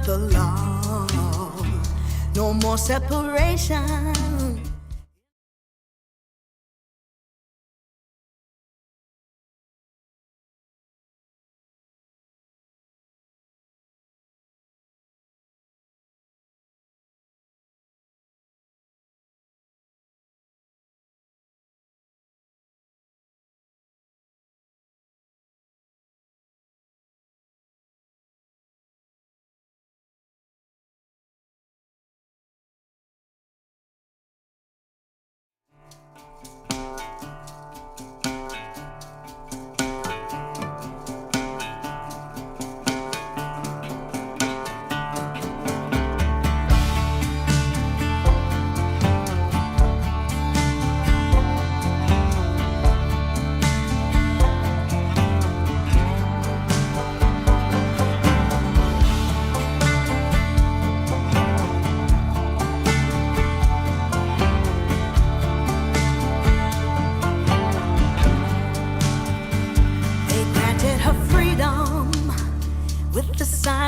of the law. No more separation.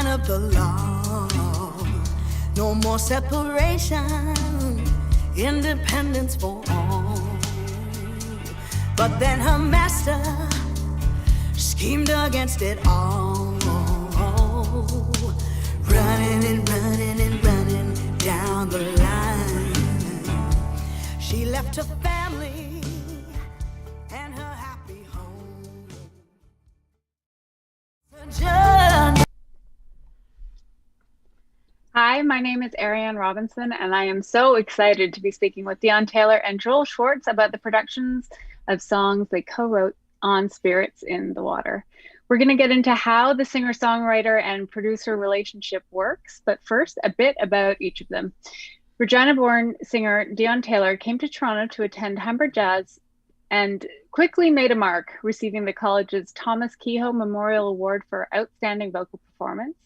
Of the law, no more separation, independence for all. But then her master schemed against it all, running and running and running down the line. She left her family and her happy home. Hi, my name is Ariane Robinson, and I am so excited to be speaking with Dione Taylor and Joel Schwartz about the productions of songs they co-wrote on Spirits in the Water. We're going to get into how the singer-songwriter and producer relationship works, but first, a bit about each of them. Regina-born singer Dione Taylor came to Toronto to attend Humber Jazz and quickly made a mark, receiving the college's Thomas Kehoe Memorial Award for Outstanding Vocal Performance.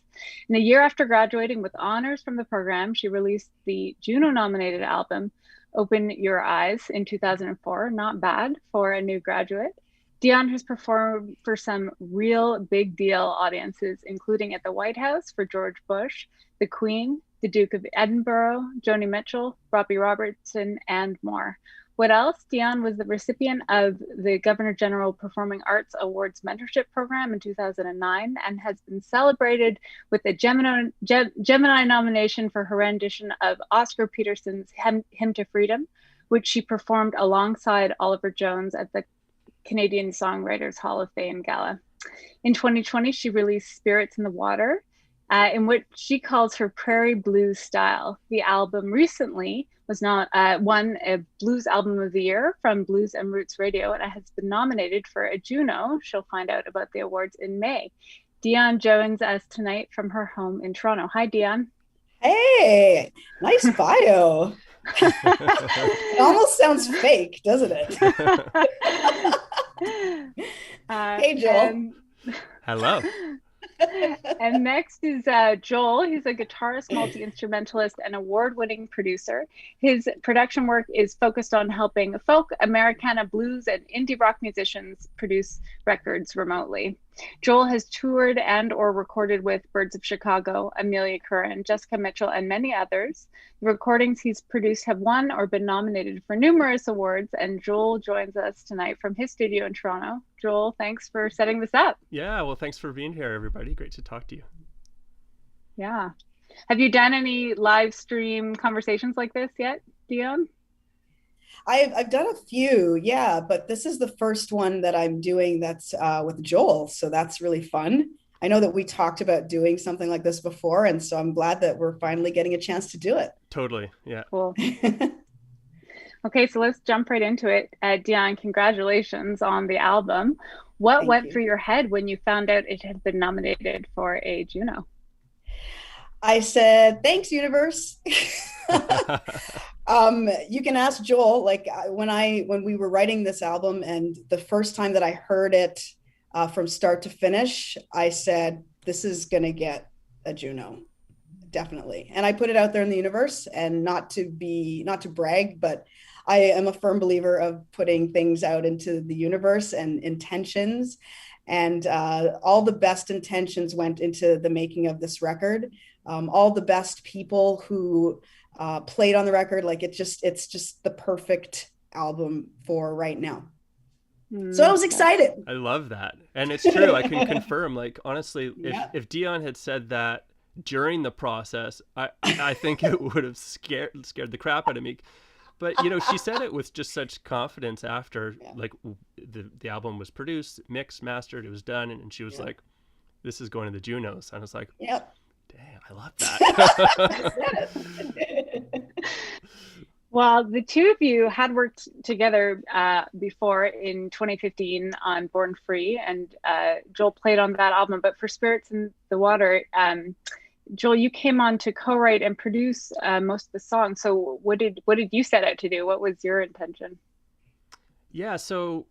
And a year after graduating with honors from the program, she released the Juno-nominated album, Open Your Eyes, in 2004. Not bad for a new graduate. Dione has performed for some real big deal audiences, including at the White House for George Bush, the Queen, the Duke of Edinburgh, Joni Mitchell, Robbie Robertson, and more. What else? Dione was the recipient of the Governor General Performing Arts Awards Mentorship Program in 2009 and has been celebrated with a Gemini nomination for her rendition of Oscar Peterson's Hymn to Freedom, which she performed alongside Oliver Jones at the Canadian Songwriters Hall of Fame Gala. In 2020, she released Spirits in the Water, in which she calls her prairie blues style. The album recently was won a Blues Album of the Year from Blues and Roots Radio, and it has been nominated for a Juno. She'll find out about the awards in May. Dione joins us tonight from her home in Toronto. Hi, Dione. Hey, nice bio. It almost sounds fake, doesn't it? Hey, Joel. Hello. And next is Joel. He's a guitarist, multi-instrumentalist, and award-winning producer. His production work is focused on helping folk, Americana, blues, and indie rock musicians produce records remotely. Joel has toured and or recorded with Birds of Chicago, Amelia Curran, Jessica Mitchell, and many others. The recordings he's produced have won or been nominated for numerous awards, and Joel joins us tonight from his studio in Toronto. Joel, thanks for setting this up. Yeah, well, thanks for being here, everybody. Great to talk to you. Yeah. Have you done any live stream conversations like this yet, Dione? I've done a few, yeah, but this is the first one that I'm doing that's with Joel, so that's really fun. I know that we talked about doing something like this before, and so I'm glad that we're finally getting a chance to do it. Totally, yeah. Cool. Okay, so let's jump right into it. Dione, congratulations on the album. What went through your head when you found out it had been nominated for a Juno? I said, thanks, universe. You can ask Joel, like when we were writing this album and the first time that I heard it from start to finish, I said, this is going to get a Juno, definitely. And I put it out there in the universe, and not to brag, but I am a firm believer of putting things out into the universe and intentions. And all the best intentions went into the making of this record. All the best people who played on the record, like it's just the perfect album for right now. So I was excited. I love that. And it's true. I can confirm, like, honestly, Yeah. if Dion had said that during the process, I think it would have scared the crap out of me. But, you know, she said it with just such confidence after, like, the album was produced, mixed, mastered, it was done. And she was like, this is going to the Junos. And I was like, Yep. damn, I love that. Well, the two of you had worked together before in 2015 on Born Free, and Joel played on that album. But for Spirits in the Water, Joel, you came on to co-write and produce most of the songs. So what did you set out to do? What was your intention? Yeah, so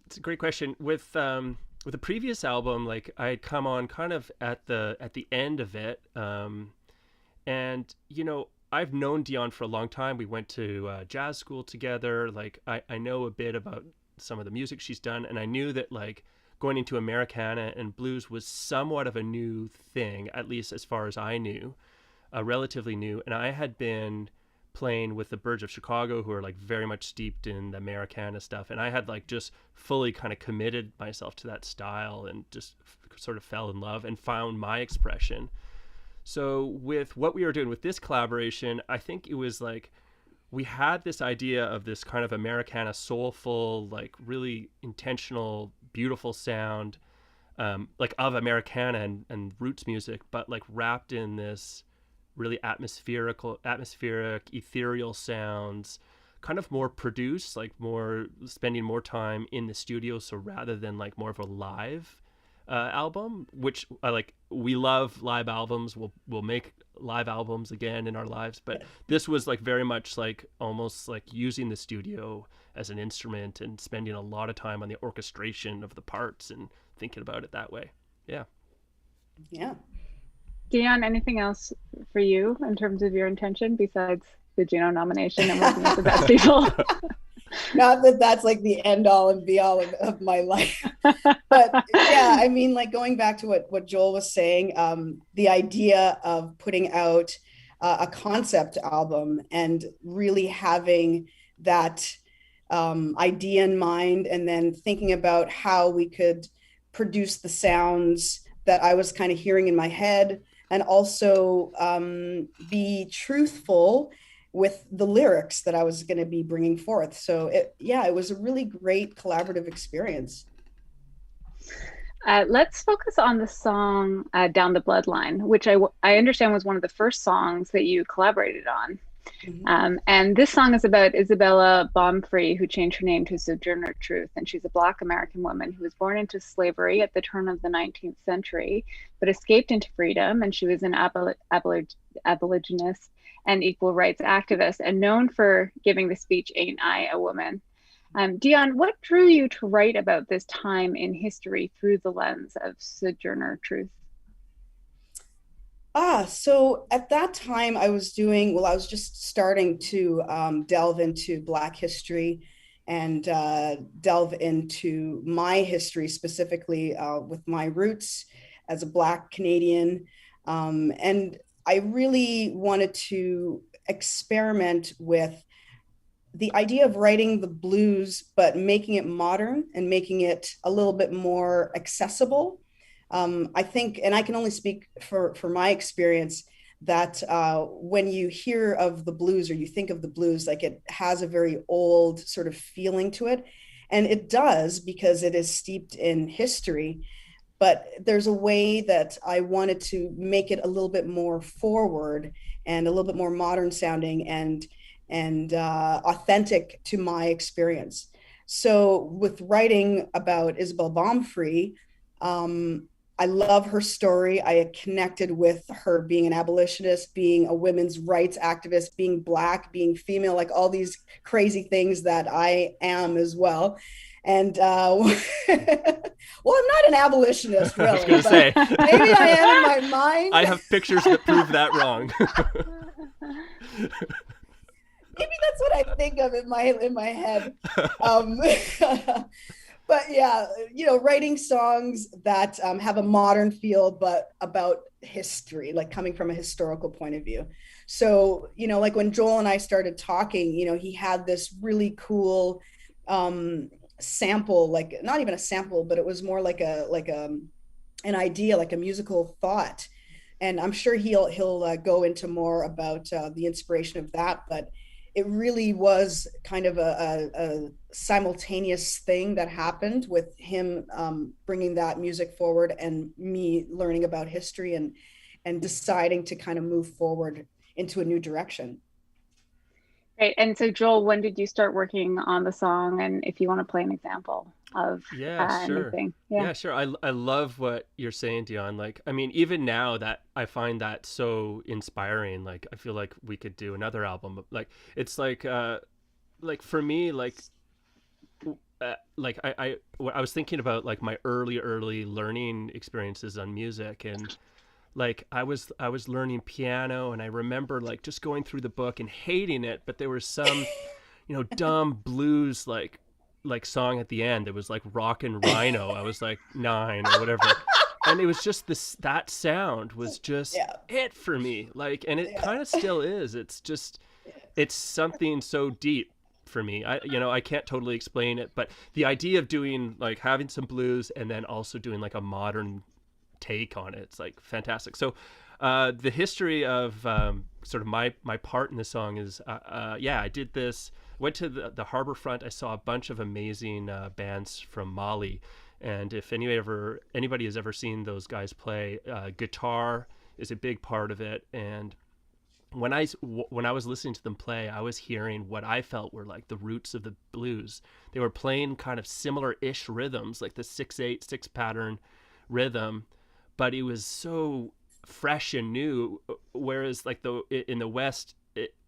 it's a great question. With the previous album, like I had come on kind of at the end of it, and you know, I've known Dione for a long time. We went to jazz school together. Like I know a bit about some of the music she's done, and I knew that like going into Americana and blues was somewhat of a new thing, at least as far as I knew, relatively new. And I had been playing with the Birds of Chicago, who are like very much steeped in the Americana stuff, and I had like just fully kind of committed myself to that style and just sort of fell in love and found my expression. So with what we were doing with this collaboration, I think it was like we had this idea of this kind of Americana soulful, like really intentional, beautiful sound, like of Americana and roots music, but like wrapped in this really atmospheric, ethereal sounds, kind of more produced, like more spending more time in the studio. So rather than like more of a live album, which I like, we love live albums. We'll make live albums again in our lives, but this was like very much like almost like using the studio as an instrument and spending a lot of time on the orchestration of the parts and thinking about it that way. Yeah. Dione, anything else for you in terms of your intention besides the Juno nomination and working with the best people? Not that that's like the end all and be all of my life, but yeah, I mean, like going back to what Joel was saying, the idea of putting out a concept album and really having that idea in mind, and then thinking about how we could produce the sounds that I was kind of hearing in my head, and also be truthful with the lyrics that I was going to be bringing forth. So it was a really great collaborative experience. Let's focus on the song Down the Bloodline, which I understand was one of the first songs that you collaborated on. Mm-hmm. And this song is about Isabella Baumfree, who changed her name to Sojourner Truth. And she's a Black American woman who was born into slavery at the turn of the 19th century, but escaped into freedom. And she was an abolitionist and equal rights activist, and known for giving the speech, "Ain't I a Woman?" Dione, what drew you to write about this time in history through the lens of Sojourner Truth? So at that time I was just starting to delve into Black history and delve into my history, specifically with my roots as a Black Canadian. And I really wanted to experiment with the idea of writing the blues, but making it modern and making it a little bit more accessible. I think, and I can only speak for my experience, that when you hear of the blues or you think of the blues, like it has a very old sort of feeling to it. And it does, because it is steeped in history. But there's a way that I wanted to make it a little bit more forward and a little bit more modern sounding and authentic to my experience. So with writing about Isabel Baumfree, I love her story. I connected with her being an abolitionist, being a women's rights activist, being Black, being female, like all these crazy things that I am as well. And well, I'm not an abolitionist, really. I was going to say. Maybe I am in my mind. I have pictures that prove that wrong. Maybe that's what I think of in my head. But yeah, writing songs that have a modern feel, but about history, like coming from a historical point of view. So, like when Joel and I started talking, he had this really cool um, sample, like not even a sample, but it was more like an idea, like a musical thought. And I'm sure he'll go into more about the inspiration of that, but it really was kind of a simultaneous thing that happened with him bringing that music forward and me learning about history and deciding to kind of move forward into a new direction. Great. And so, Joel, when did you start working on the song? And if you want to play an example of Yeah, sure. anything, yeah. Yeah, sure. I love what you're saying, Dion. Like, I mean, even now that I find that so inspiring, like I feel like we could do another album. Like it's like for me, like I was thinking about like my early learning experiences on music, and like I was learning piano, and I remember like just going through the book and hating it, but there was some dumb blues like song at the end. It was like Rockin' Rhino. I was like 9 or whatever. And it was just this that sound was just Yeah. it for me. Like, and it Yeah. kind of still is. It's just it's something so deep for me. I can't totally explain it, but the idea of doing like having some blues and then also doing like a modern take on it, it's like fantastic. So the history of sort of my part in the song is yeah, I did this, went to the harbor front. I saw a bunch of amazing bands from Mali, and if anybody has ever seen those guys play, guitar is a big part of it. And when I was listening to them play, I was hearing what I felt were like the roots of the blues. They were playing kind of similar-ish rhythms, like the 6/8 pattern rhythm, but it was so fresh and new. Whereas like in the West,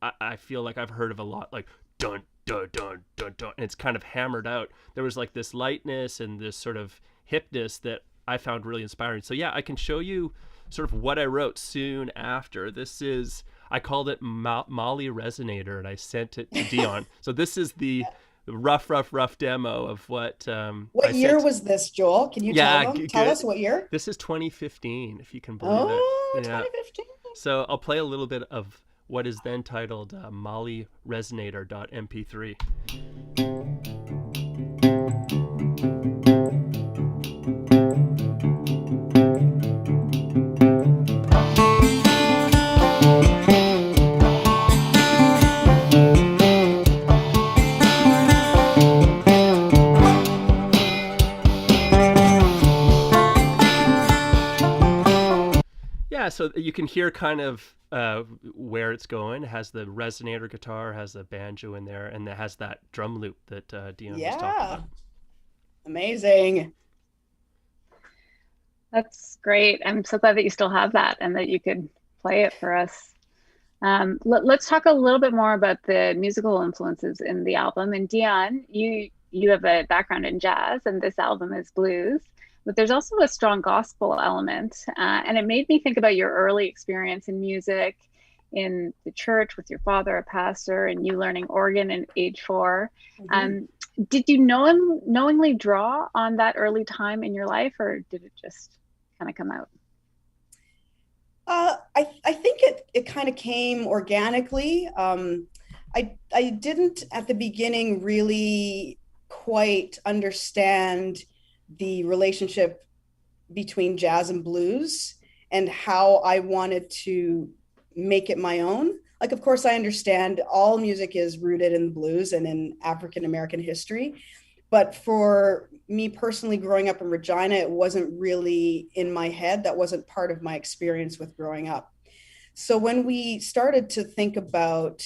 I feel like I've heard of a lot like dun dun dun dun dun, and it's kind of hammered out. There was like this lightness and this sort of hipness that I found really inspiring. So yeah, I can show you sort of what I wrote soon after. This is, I called it Molly Resonator, and I sent it to Dion. So this is the rough demo of what I What year sent. was this, Joel? Can you Yeah, tell good. us what year? This is 2015, if you can believe it. Oh, Yeah. 2015. So I'll play a little bit of what is then titled Molly Resonator.mp3. Yeah, so you can hear kind of where it's going. It has the resonator guitar, has a banjo in there, and it has that drum loop that Dion was talking Yeah, about. amazing. That's great. I'm so glad that you still have that and that you could play it for us. Let's talk a little bit more about the musical influences in the album. And Dion, you have a background in jazz, and this album is blues, but there's also a strong gospel element. And it made me think about your early experience in music in the church with your father, a pastor, and you learning organ in age 4. Mhm. Did you knowingly draw on that early time in your life, or did it just kind of come out? I think it kind of came organically. I didn't at the beginning really quite understand the relationship between jazz and blues and how I wanted to make it my own. Like, of course, I understand all music is rooted in blues and in African American history. But for me personally, growing up in Regina, it wasn't really in my head. That wasn't part of my experience with growing up. So when we started to think about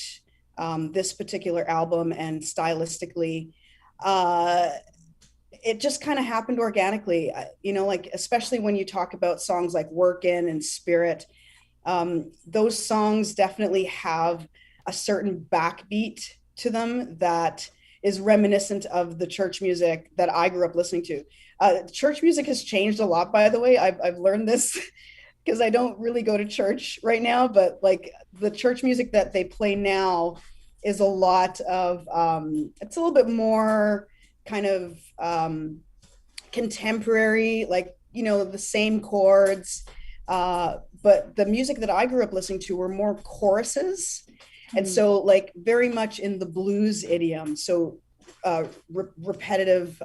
this particular album and stylistically, uh, it just kind of happened organically. Like especially when you talk about songs like "Workin" and "Spirit," those songs definitely have a certain backbeat to them that is reminiscent of the church music that I grew up listening to. Church music has changed a lot, by the way. I've learned this because I don't really go to church right now, but like the church music that they play now is a lot of, it's a little bit more kind of contemporary, like, the same chords. But the music that I grew up listening to were more choruses. And so, like, very much in the blues idiom. So repetitive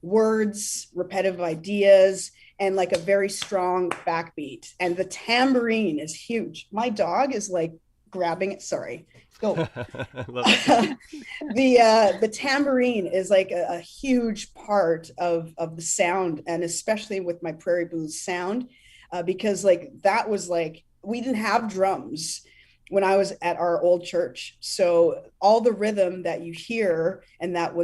words, repetitive ideas, and like a very strong backbeat. And the tambourine is huge. My dog is like grabbing it. Sorry, go. The tambourine is like a huge part of the sound, and especially with my prairie blues sound, because like that was like, we didn't have drums when I was at our old church. So all the rhythm that you hear and that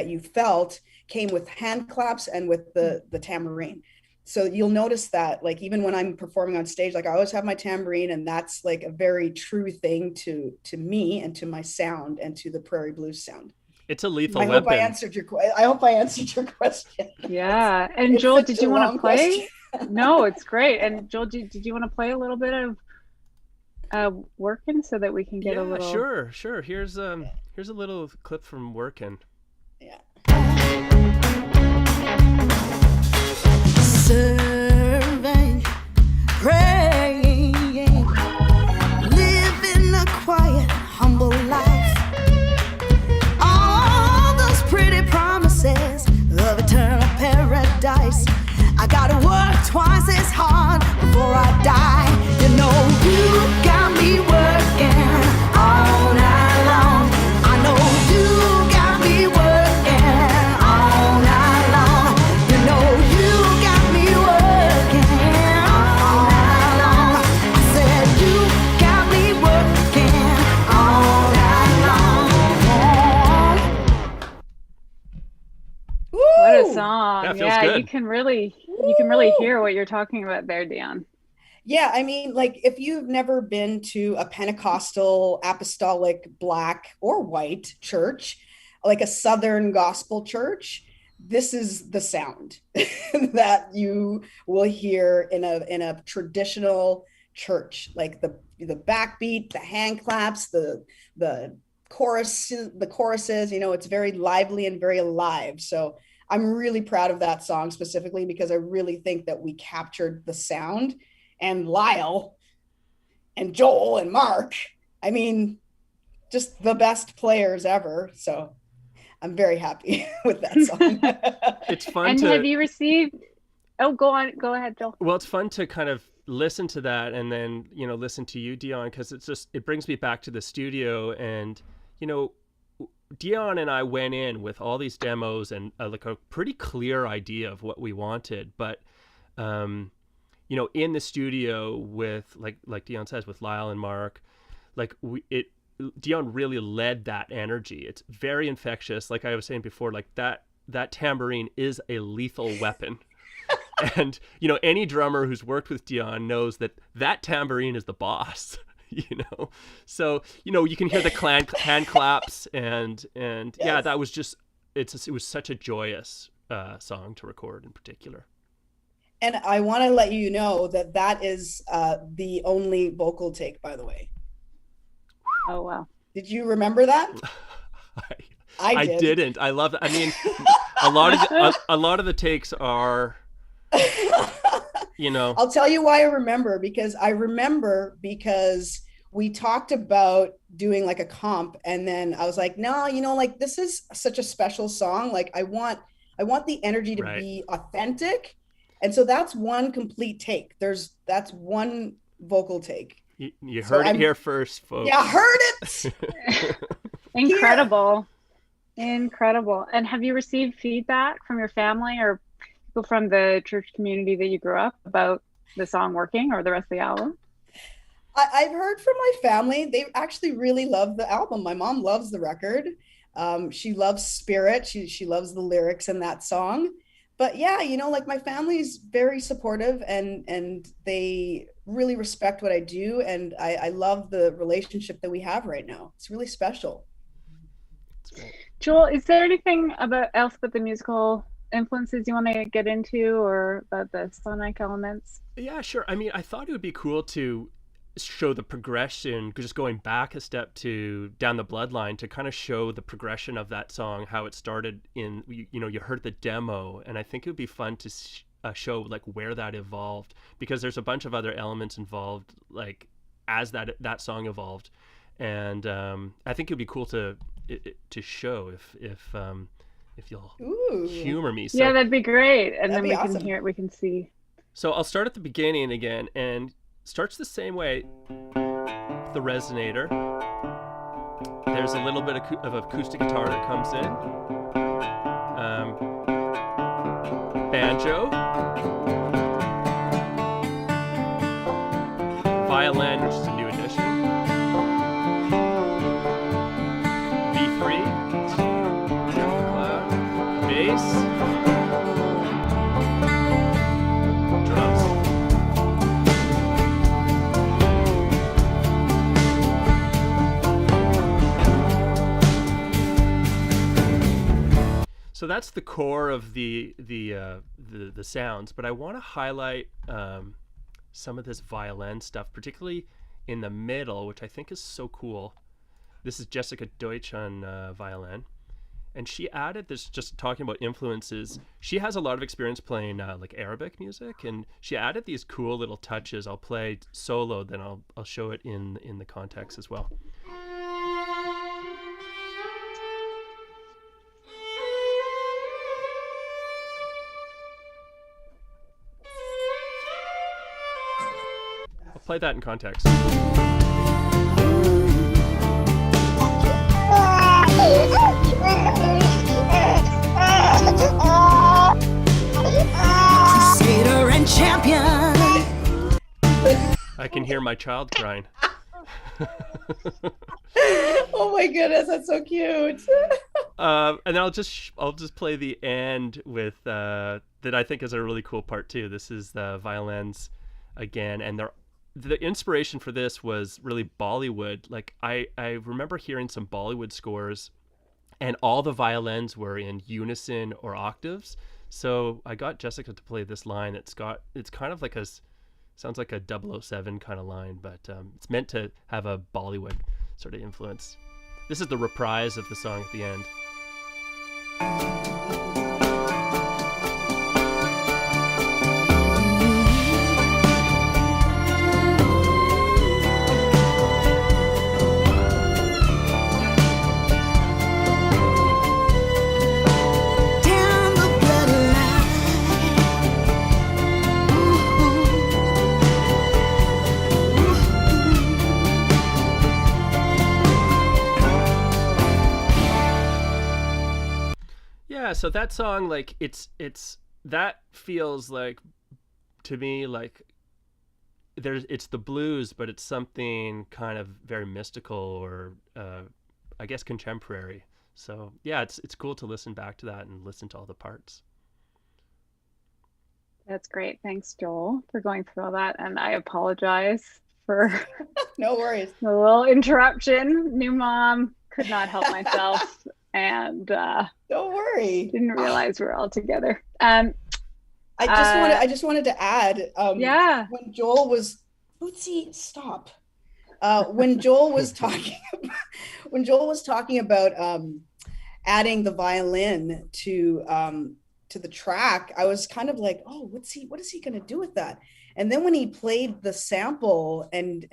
you felt came with hand claps and with the tambourine. So you'll notice that, like, even when I'm performing on stage, like, I always have my tambourine, and that's like a very true thing to me and to my sound and to the prairie blues sound. It's a lethal I weapon. I hope I answered your question. Yeah. And It's Joel, such did a you want long to play? question. No, it's great. And Joel, did you want to play a little bit of Working so that we can get a little? Sure. Here's a little clip from Working. Yeah. Serving, praying, living a quiet, humble life. All those pretty promises of eternal paradise. I gotta work twice as hard before I die. You know you got me working all night long. I know you got me working all night long. You know you got me working all night long. I said you got me working all night long. What a Woo! song. That feels Yeah, good. you can really hear what you're talking about there, Dione. Yeah, I mean, like, if you've never been to a Pentecostal, apostolic, black or white church, like a Southern gospel church, this is the sound that you will hear in a traditional church. Like the backbeat, the hand claps, the choruses. It's very lively and very alive. So I'm really proud of that song specifically because I really think that we captured the sound. And Lyle and Joel and Mark, I mean, just the best players ever. So I'm very happy with that song. It's fun And to. have you received? Oh, go ahead, Joel. Well, it's fun to kind of listen to that and then listen to you, Dione, because it brings me back to the studio, and Dione and I went in with all these demos and like a pretty clear idea of what we wanted, but in the studio with like Dione says, with Lyle and Mark, like Dione really led that energy. It's very infectious. Like I was saying before, like that tambourine is a lethal weapon. And any drummer who's worked with Dione knows that tambourine is the boss. So you can hear the hand claps and yes. Yeah, that was just it was such a joyous song to record in particular. And I want to let you know that is the only vocal take, by the way. Oh, wow. Did you remember that? I didn't. I love it. I mean, a lot of the takes are, I'll tell you why I remember, because we talked about doing like a comp, and then I was like, no, like, this is such a special song. Like, I want the energy to be authentic. And so that's one complete take. That's one vocal take. You heard it here first, folks. Yeah, heard it. Incredible. Incredible. And have you received feedback from your family or people from the church community that you grew up about the song Working or the rest of the album? I've heard from my family. They actually really love the album. My mom loves the record. She loves Spirit. She loves the lyrics in that song. But yeah, like, my family's very supportive and they really respect what I do. And I love the relationship that we have right now. It's really special. Joel, is there anything else about the musical influences you want to get into, or about the sonic elements? Yeah, sure. I mean, I thought it would be cool to show the progression, just going back a step to down the bloodline to kind of show the progression of that song, how it started in, you heard the demo, and I think it would be fun to show like where that evolved, because there's a bunch of other elements involved, like as that song evolved, and I think it'd be cool to show if you'll humor me. So, yeah, that'd be great, and then we awesome. can hear it. We can see. So I'll start at the beginning again, and starts the same way. The resonator. There's a little bit of acoustic guitar that comes in. Banjo. Violin, which is a new addition. V3. Bass. Drums. So that's the core of the sounds, but I want to highlight some of this violin stuff, particularly in the middle, which I think is so cool. This is Jessica Deutsch on violin, and she added this, just talking about influences. She has a lot of experience playing like Arabic music, and she added these cool little touches. I'll play solo, then I'll show it in the context as well. Play that in context. Crusader and champion. I can hear my child crying. Oh my goodness, that's so cute. And then I'll just play the end with that I think is a really cool part too. This is the violins again, and the inspiration for this was really Bollywood. Like I remember hearing some Bollywood scores, and all the violins were in unison or octaves. So I got Jessica to play this line. It's kind of like sounds like a 007 kind of line, but it's meant to have a Bollywood sort of influence. This is the reprise of the song at the end. So that song, like it's that feels like, to me, like it's the blues, but it's something kind of very mystical, or I guess contemporary. So yeah, it's cool to listen back to that and listen to all the parts. That's great. Thanks, Joel, for going through all that, and I apologize for No worries. the little interruption. New mom, could not help myself. And don't worry, didn't realize we were all together. I just wanted to add, when Joel was stop when Joel was talking about adding the violin to the track, I was kind of like, oh, what is he going to do with that? And then when he played the sample and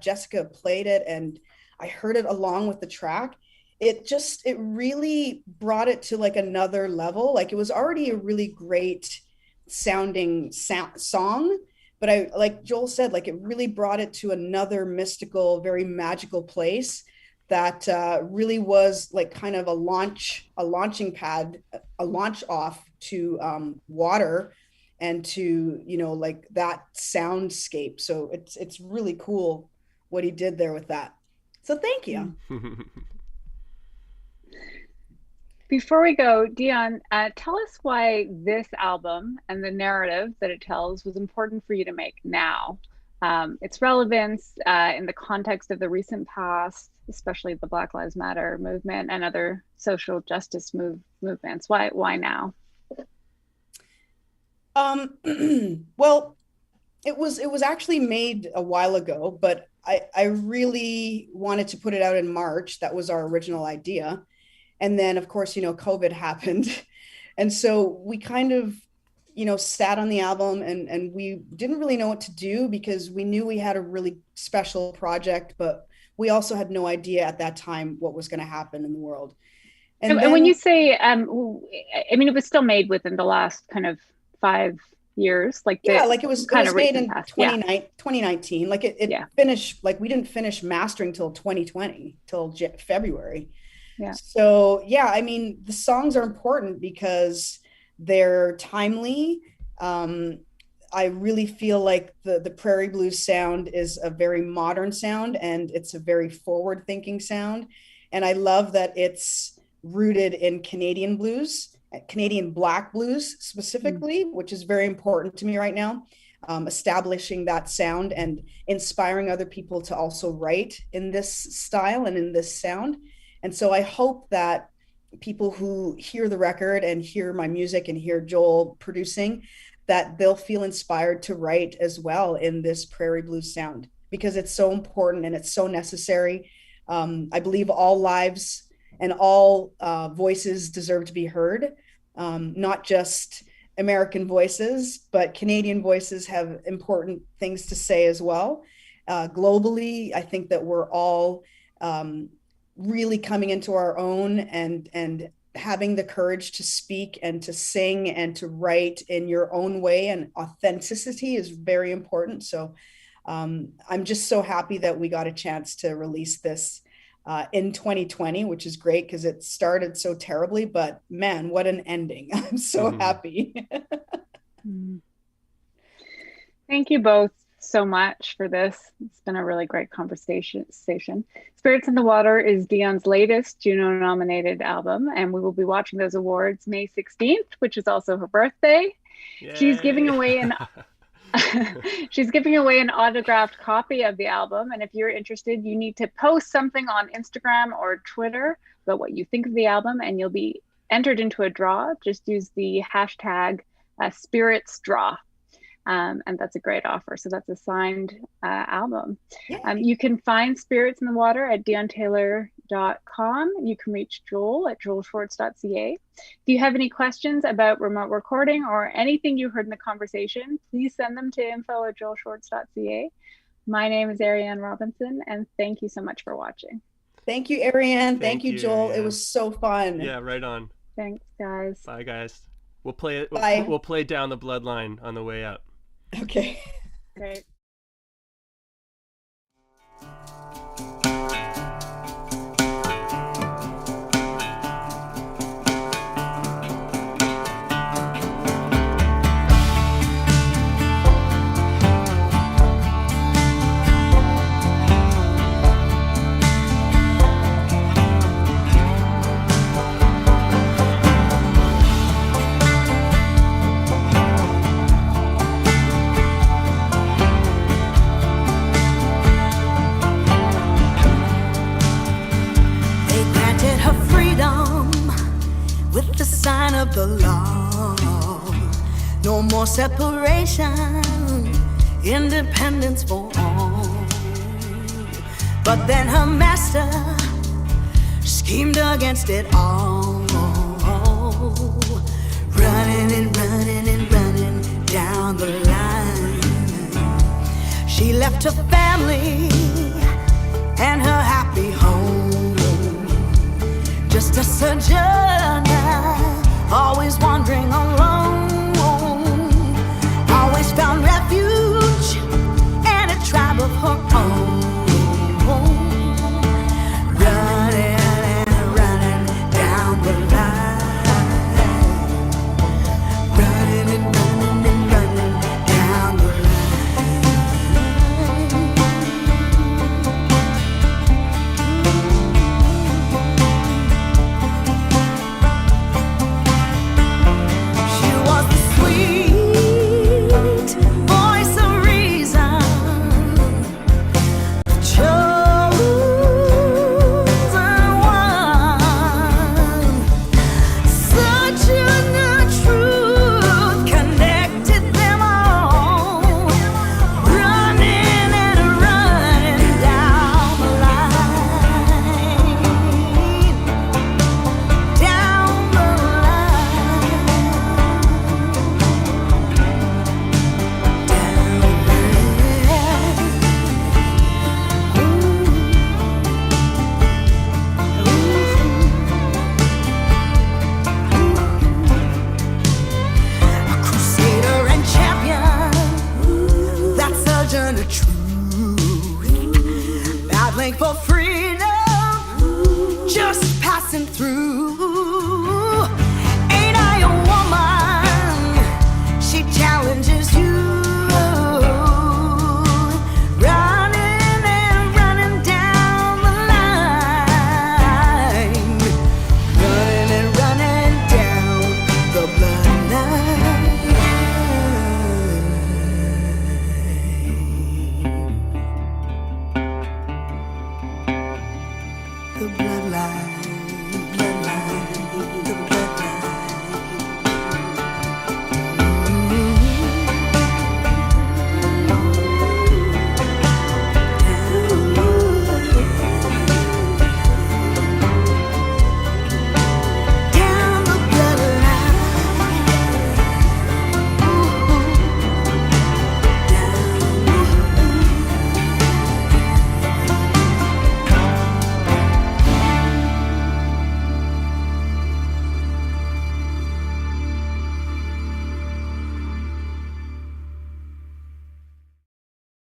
Jessica played it, and I heard it along with the track, it really brought it to like another level. Like, it was already a really great sounding song, but like Joel said, like, it really brought it to another mystical, very magical place that really was like kind of a launching pad, a launch off to water, and to, like that soundscape. So it's really cool what he did there with that. So thank you. Before we go, Dione, tell us why this album and the narrative that it tells was important for you to make now. Its relevance in the context of the recent past, especially the Black Lives Matter movement and other social justice movements. Why now? Well, It was actually made a while ago, but I really wanted to put it out in March. That was our original idea. And then of course, COVID happened. And so we kind of, sat on the album, and we didn't really know what to do because we knew we had a really special project, but we also had no idea at that time what was going to happen in the world. And then, when you say, I mean, it was still made within the last kind of 5 years, like yeah, like it was made in past. 2019. Like it Yeah. finished, like we didn't finish mastering till 2020, till February. Yeah. So yeah, I mean, the songs are important because they're timely. I really feel like the Prairie Blues sound is a very modern sound, and it's a very forward thinking sound. And I love that it's rooted in Canadian blues, Canadian Black blues specifically, which is very important to me right now. Establishing that sound and inspiring other people to also write in this style and in this sound. And so I hope that people who hear the record and hear my music and hear Joel producing, that they'll feel inspired to write as well in this Prairie Blues sound, because it's so important and it's so necessary. I believe all lives and all voices deserve to be heard, not just American voices, but Canadian voices have important things to say as well. Globally, I think that we're all really coming into our own, and having the courage to speak and to sing and to write in your own way, and authenticity is very important. So I'm just so happy that we got a chance to release this in 2020, which is great because it started so terribly, but man, what an ending. I'm so happy. Thank you both so much for this. It's been a really great conversation. Spirits in the Water is Dion's latest Juno nominated album, and we will be watching those awards May 16th, which is also her birthday. Yay. She's giving away an autographed copy of the album, and if you're interested, you need to post something on Instagram or Twitter about what you think of the album, and you'll be entered into a draw. Just use the hashtag #SpiritsDraw. And that's a great offer. So that's a signed album. You can find Spirits in the Water at dionetaylor.com. You can reach Joel at joelschwartz.ca. If you have any questions about remote recording or anything you heard in the conversation, please send them to info@joelschwartz.ca. My name is Ariane Robinson, and thank you so much for watching. Thank you, Ariane. Thank you, Joel. Ariane. It was so fun. Yeah, right on. Thanks, guys. Bye, guys. We'll play it. We'll play Down the Bloodline on the way up. Okay. Great. Of the law, no more separation, independence for all. But then her master schemed against it all, running and running and running down the line. She left her family and her happy home, just a sojourner, always wandering alone, always found refuge in a tribe of her own, running and running down the line, running and running and running down the line. She the truth. Battling for freedom, just passing through.